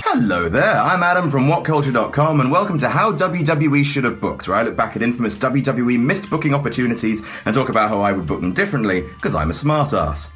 Hello there, I'm Adam from WhatCulture.com and welcome to How WWE Should Have Booked, where I look back at infamous WWE missed booking opportunities and talk about how I would book them differently, because I'm a smartass.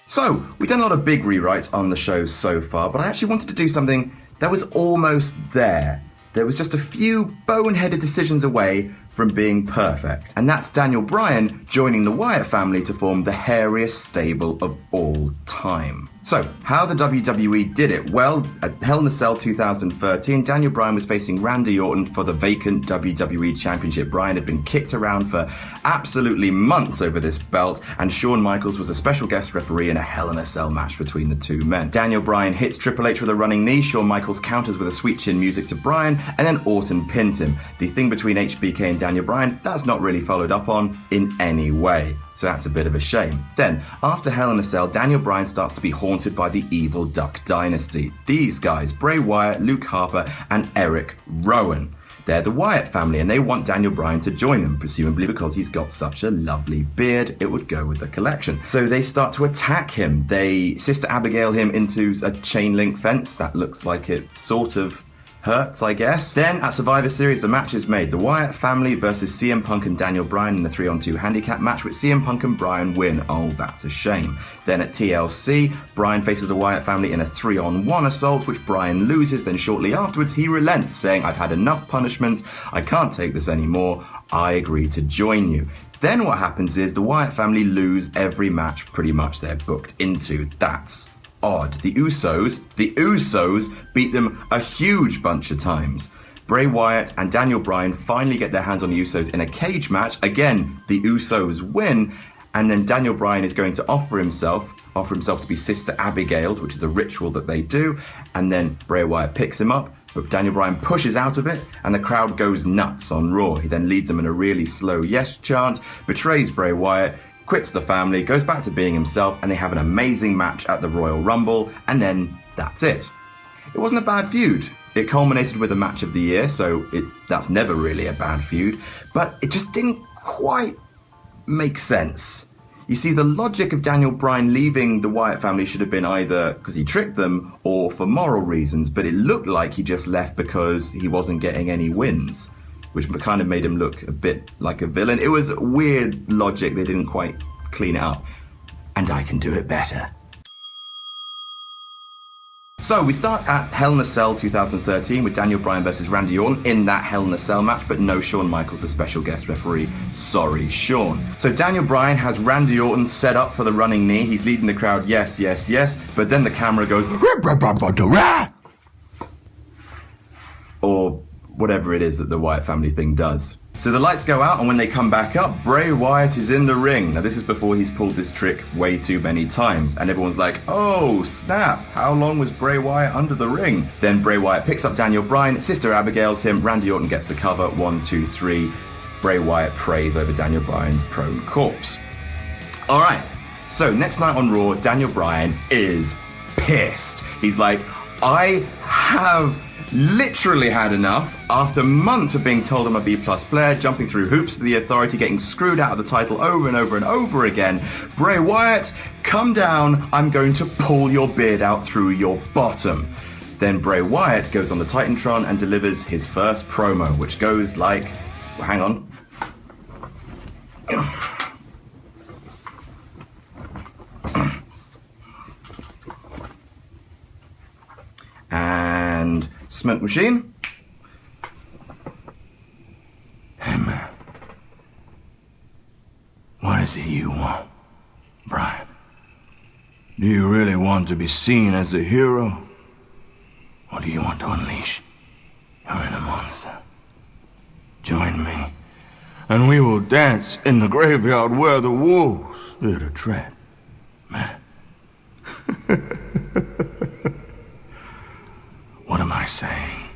So, we've done a lot of big rewrites on the show so far, but I actually wanted to do something that was almost there. There was just a few boneheaded decisions away from being perfect. And that's Daniel Bryan joining the Wyatt family to form the hairiest stable of all time. So, how the WWE did it? Well, at Hell in a Cell 2013, Daniel Bryan was facing Randy Orton for the vacant WWE Championship. Bryan had been kicked around for absolutely months over this belt, and Shawn Michaels was a special guest referee in a Hell in a Cell match between the two men. Daniel Bryan hits Triple H with a running knee, Shawn Michaels counters with a sweet chin music to Bryan, and then Orton pins him. The thing between HBK and Daniel Bryan, that's not really followed up on in any way. So that's a bit of a shame. Then, after Hell in a Cell, Daniel Bryan starts to be haunted by the evil Duck Dynasty. These guys, Bray Wyatt, Luke Harper, and Eric Rowan. They're the Wyatt family, and they want Daniel Bryan to join them, presumably because he's got such a lovely beard, it would go with the collection. So they start to attack him. They Sister Abigail him into a chain link fence. That looks like it sort of hurts, I guess. Then at Survivor Series, the match is made. The Wyatt family versus CM Punk and Daniel Bryan in the 3-on-2 handicap match, with CM Punk and Bryan win. Oh, that's a shame. Then at TLC, Bryan faces the Wyatt family in a 3-on-1 assault, which Bryan loses. Then shortly afterwards, he relents, saying, "I've had enough punishment. I can't take this anymore. I agree to join you." Then what happens is the Wyatt family lose every match pretty much they're booked into. That's odd. The Usos beat them a huge bunch of times. Bray Wyatt and Daniel Bryan finally get their hands on the Usos in a cage match. Again, the Usos win, and then Daniel Bryan is going to offer himself to be Sister Abigailed, which is a ritual that they do, and then Bray Wyatt picks him up, but Daniel Bryan pushes out of it, and the crowd goes nuts on Raw. He then leads them in a really slow yes chant, betrays Bray Wyatt, quits the family, goes back to being himself, and they have an amazing match at the Royal Rumble, and then that's it. It wasn't a bad feud. It culminated with a match of the year, so that's never really a bad feud, but it just didn't quite make sense. You see, the logic of Daniel Bryan leaving the Wyatt family should have been either because he tricked them or for moral reasons, but it looked like he just left because he wasn't getting any wins, which kind of made him look a bit like a villain. It was weird logic. They didn't quite clean it up. And I can do it better. So we start at Hell in a Cell 2013 with Daniel Bryan versus Randy Orton in that Hell in a Cell match, but no Shawn Michaels, the special guest referee. Sorry, Shawn. So Daniel Bryan has Randy Orton set up for the running knee. He's leading the crowd, yes, yes, yes, but then the camera goes, or whatever it is that the Wyatt family thing does. So the lights go out, and when they come back up, Bray Wyatt is in the ring. Now this is before he's pulled this trick way too many times, and everyone's like, oh snap, how long was Bray Wyatt under the ring? Then Bray Wyatt picks up Daniel Bryan, Sister Abigail's him, Randy Orton gets the cover, 1, 2, 3. Bray Wyatt prays over Daniel Bryan's prone corpse. Alright, so next night on Raw, Daniel Bryan is pissed. He's like, I have literally had enough. After months of being told I'm a B+ player, jumping through hoops to the Authority, getting screwed out of the title over and over and over again. Bray Wyatt, come down, I'm going to pull your beard out through your bottom. Then Bray Wyatt goes on the Titantron and delivers his first promo, which goes like, well, hang on. And smoke machine. Hey man, what is it you want, Bryan? Do you really want to be seen as a hero? Or do you want to unleash your inner monster? Join me, and we will dance in the graveyard where the wolves fear to tread, man. What am I saying?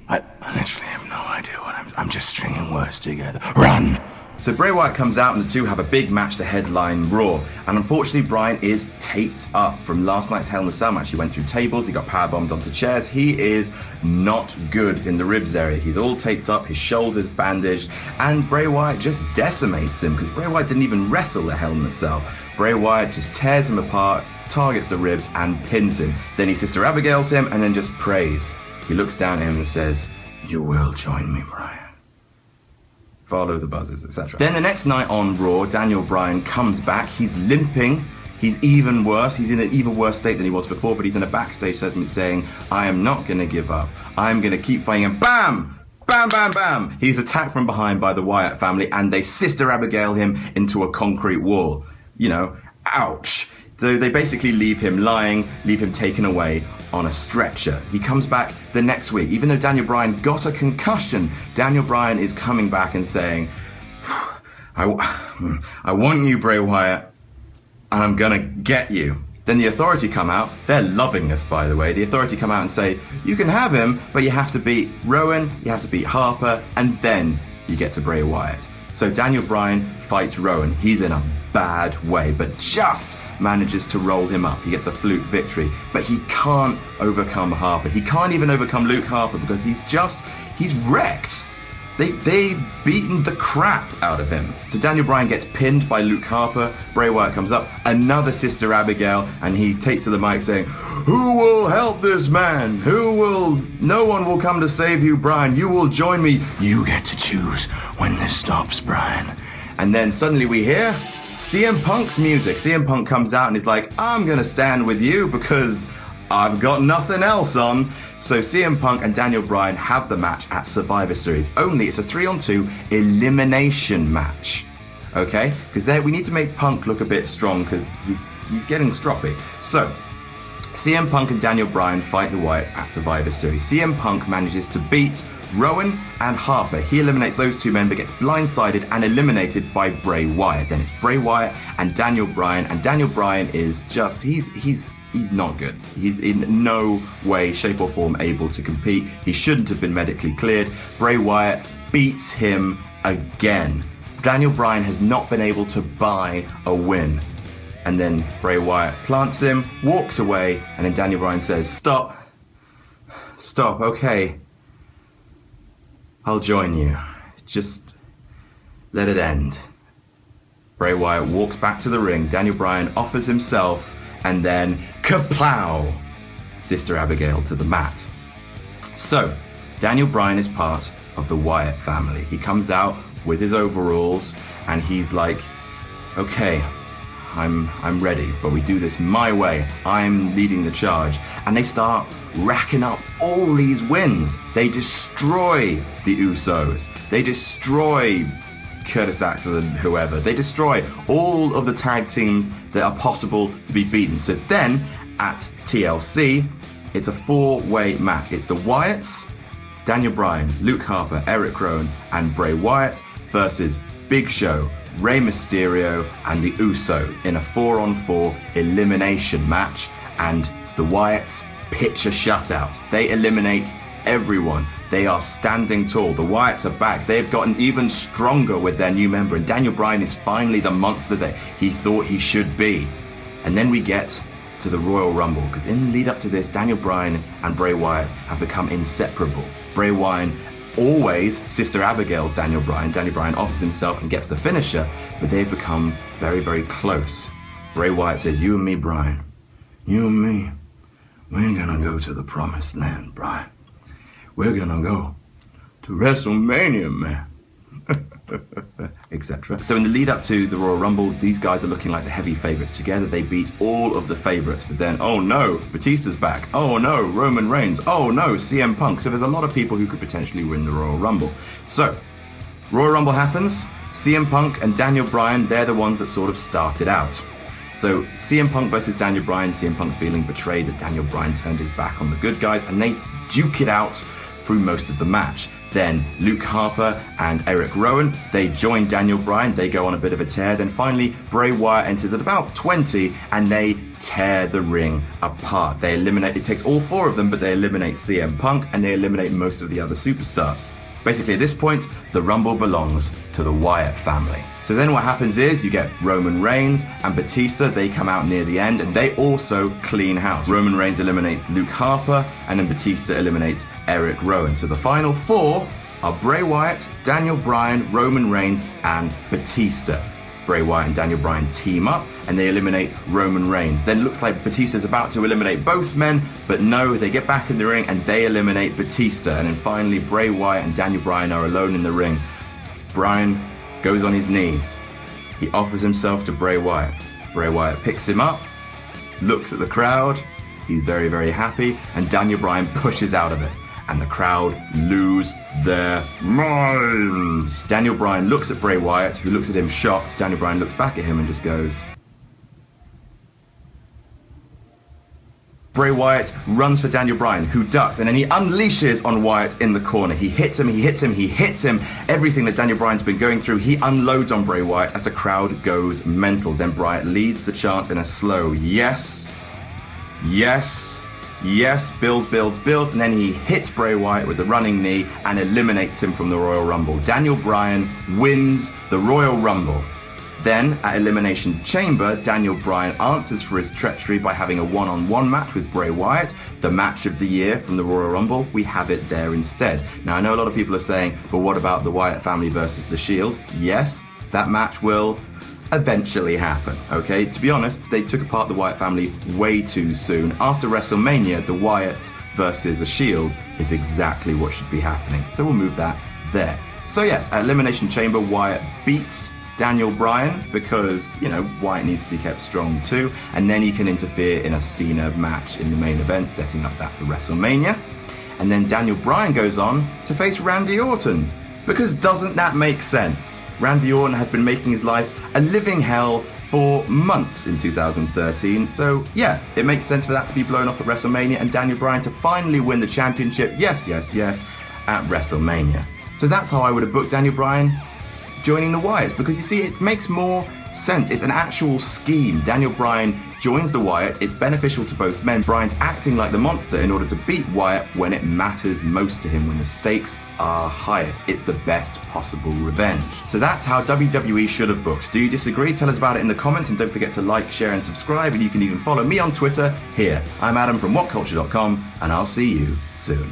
I literally have no idea what I'm just stringing words together. Run! So Bray Wyatt comes out and the two have a big match to headline Raw. And unfortunately, Bryan is taped up from last night's Hell in a Cell match. He went through tables, he got powerbombed onto chairs. He is not good in the ribs area. He's all taped up, his shoulders bandaged, and Bray Wyatt just decimates him because Bray Wyatt didn't even wrestle at Hell in a Cell. Bray Wyatt just tears him apart, targets the ribs, and pins him. Then he Sister Abigails him and then just prays. He looks down at him and says, "You will join me, Bryan. Follow the buzzers," etc. Then the next night on Raw, Daniel Bryan comes back. He's limping. He's even worse. He's in an even worse state than he was before, but he's in a backstage segment saying, "I am not going to give up. I'm going to keep fighting." And bam! Bam, bam, bam! He's attacked from behind by the Wyatt family, and they Sister Abigail him into a concrete wall. You know, ouch. So they basically leave him lying, leave him taken away on a stretcher. He comes back the next week. Even though Daniel Bryan got a concussion, Daniel Bryan is coming back and saying, I want you, Bray Wyatt, and I'm gonna get you. Then the Authority come out. They're loving this, by the way. The Authority come out and say, you can have him, but you have to beat Rowan, you have to beat Harper, and then you get to Bray Wyatt. So Daniel Bryan fights Rowan. He's in a bad way, but just manages to roll him up. He gets a fluke victory, but he can't overcome Harper. He can't even overcome Luke Harper because he's wrecked. They've beaten the crap out of him. So Daniel Bryan gets pinned by Luke Harper. Bray Wyatt comes up, another Sister Abigail, and he takes to the mic saying, "Who will help this man? No one will come to save you, Bryan. You will join me. You get to choose when this stops, Bryan." And then suddenly we hear CM Punk's music. CM Punk comes out and is like, "I'm gonna stand with you because I've got nothing else on." So CM Punk and Daniel Bryan have the match at Survivor Series. Only it's a 3-on-2 elimination match. Okay? Because we need to make Punk look a bit strong because he's getting stroppy. So CM Punk and Daniel Bryan fight the Wyatts at Survivor Series. CM Punk manages to beat Rowan and Harper. He eliminates those two men but gets blindsided and eliminated by Bray Wyatt. Then it's Bray Wyatt and Daniel Bryan, and Daniel Bryan is just, he's not good. He's in no way, shape or form able to compete. He shouldn't have been medically cleared. Bray Wyatt beats him again. Daniel Bryan has not been able to buy a win. And then Bray Wyatt plants him, walks away, and then Daniel Bryan says, Stop, okay. I'll join you. Just let it end." Bray Wyatt walks back to the ring. Daniel Bryan offers himself, and then kaplow! Sister Abigail to the mat. So, Daniel Bryan is part of the Wyatt family. He comes out with his overalls, and he's like, "Okay, I'm ready, but we do this my way. I'm leading the charge." And they start racking up all these wins. They destroy the Usos. They destroy Curtis Axel and whoever. They destroy all of the tag teams that are possible to be beaten. So then, at TLC, it's a 4-way match. It's the Wyatts, Daniel Bryan, Luke Harper, Eric Rowan, and Bray Wyatt versus Big Show, Rey Mysterio, and the Usos in a 4-on-4 elimination match, and the Wyatts pitch a shutout. They eliminate everyone. They are standing tall. The Wyatts are back. They've gotten even stronger with their new member, and Daniel Bryan is finally the monster that he thought he should be. And then we get to the Royal Rumble, because in the lead up to this, Daniel Bryan and Bray Wyatt have become inseparable. Bray Wyatt always Sister Abigail's Daniel Bryan. Daniel Bryan offers himself and gets the finisher, but they've become very, very close. Bray Wyatt says, "You and me, Bryan. You and me. We ain't gonna go to the promised land, Bryan. We're gonna go to WrestleMania, man." Etc. So in the lead up to the Royal Rumble, these guys are looking like the heavy favorites. Together they beat all of the favorites, but then, oh no, Batista's back. Oh no, Roman Reigns. Oh no, CM Punk. So there's a lot of people who could potentially win the Royal Rumble. So, Royal Rumble happens. CM Punk and Daniel Bryan, they're the ones that sort of started out. So CM Punk versus Daniel Bryan. CM Punk's feeling betrayed that Daniel Bryan turned his back on the good guys, and they duke it out through most of the match. Then Luke Harper and Eric Rowan, they join Daniel Bryan, they go on a bit of a tear. Then finally, Bray Wyatt enters at about 20, and they tear the ring apart. They eliminate, it takes all 4 of them, but they eliminate CM Punk, and they eliminate most of the other superstars. Basically, at this point, the Rumble belongs to the Wyatt family. So then what happens is you get Roman Reigns and Batista. They come out near the end and they also clean house. Roman Reigns eliminates Luke Harper and then Batista eliminates Eric Rowan. So the final 4 are Bray Wyatt, Daniel Bryan, Roman Reigns, and Batista. Bray Wyatt and Daniel Bryan team up and they eliminate Roman Reigns. Then it looks like Batista's about to eliminate both men, but no, they get back in the ring and they eliminate Batista. And then finally, Bray Wyatt and Daniel Bryan are alone in the ring. Bryan goes on his knees. He offers himself to Bray Wyatt. Bray Wyatt picks him up, looks at the crowd. He's very, very happy, and Daniel Bryan pushes out of it. And the crowd lose their minds. Daniel Bryan looks at Bray Wyatt, who looks at him shocked. Daniel Bryan looks back at him and just goes. Bray Wyatt runs for Daniel Bryan, who ducks, and then he unleashes on Wyatt in the corner. He hits him, he hits him, he hits him. Everything that Daniel Bryan's been going through, he unloads on Bray Wyatt as the crowd goes mental. Then Bray leads the chant in a slow yes, yes, yes, builds, and then he hits Bray Wyatt with the running knee and eliminates him from the Royal Rumble. Daniel Bryan wins the Royal Rumble. Then, at Elimination Chamber, Daniel Bryan answers for his treachery by having a one-on-one match with Bray Wyatt, the match of the year from the Royal Rumble. We have it there instead. Now, I know a lot of people are saying, but what about the Wyatt family versus The Shield? Yes, that match will eventually happen, okay? To be honest, they took apart the Wyatt family way too soon. After WrestleMania, the Wyatts versus The Shield is exactly what should be happening. So we'll move that there. So yes, at Elimination Chamber, Wyatt beats Daniel Bryan because, you know, Wyatt needs to be kept strong too, and then he can interfere in a Cena match in the main event, setting up that for WrestleMania. And then Daniel Bryan goes on to face Randy Orton. Because doesn't that make sense? Randy Orton had been making his life a living hell for months in 2013, so yeah, it makes sense for that to be blown off at WrestleMania and Daniel Bryan to finally win the championship, yes, at WrestleMania. So that's how I would have booked Daniel Bryan joining the Wyatts, because you see, it makes more sense. It's an actual scheme. Daniel Bryan joins the Wyatts. It's beneficial to both men. Bryan's acting like the monster in order to beat Wyatt when it matters most to him, when the stakes are highest. It's the best possible revenge. So that's how WWE should have booked. Do you disagree? Tell us about it in the comments, and don't forget to like, share, and subscribe, and you can even follow me on Twitter here. I'm Adam from WhatCulture.com, and I'll see you soon.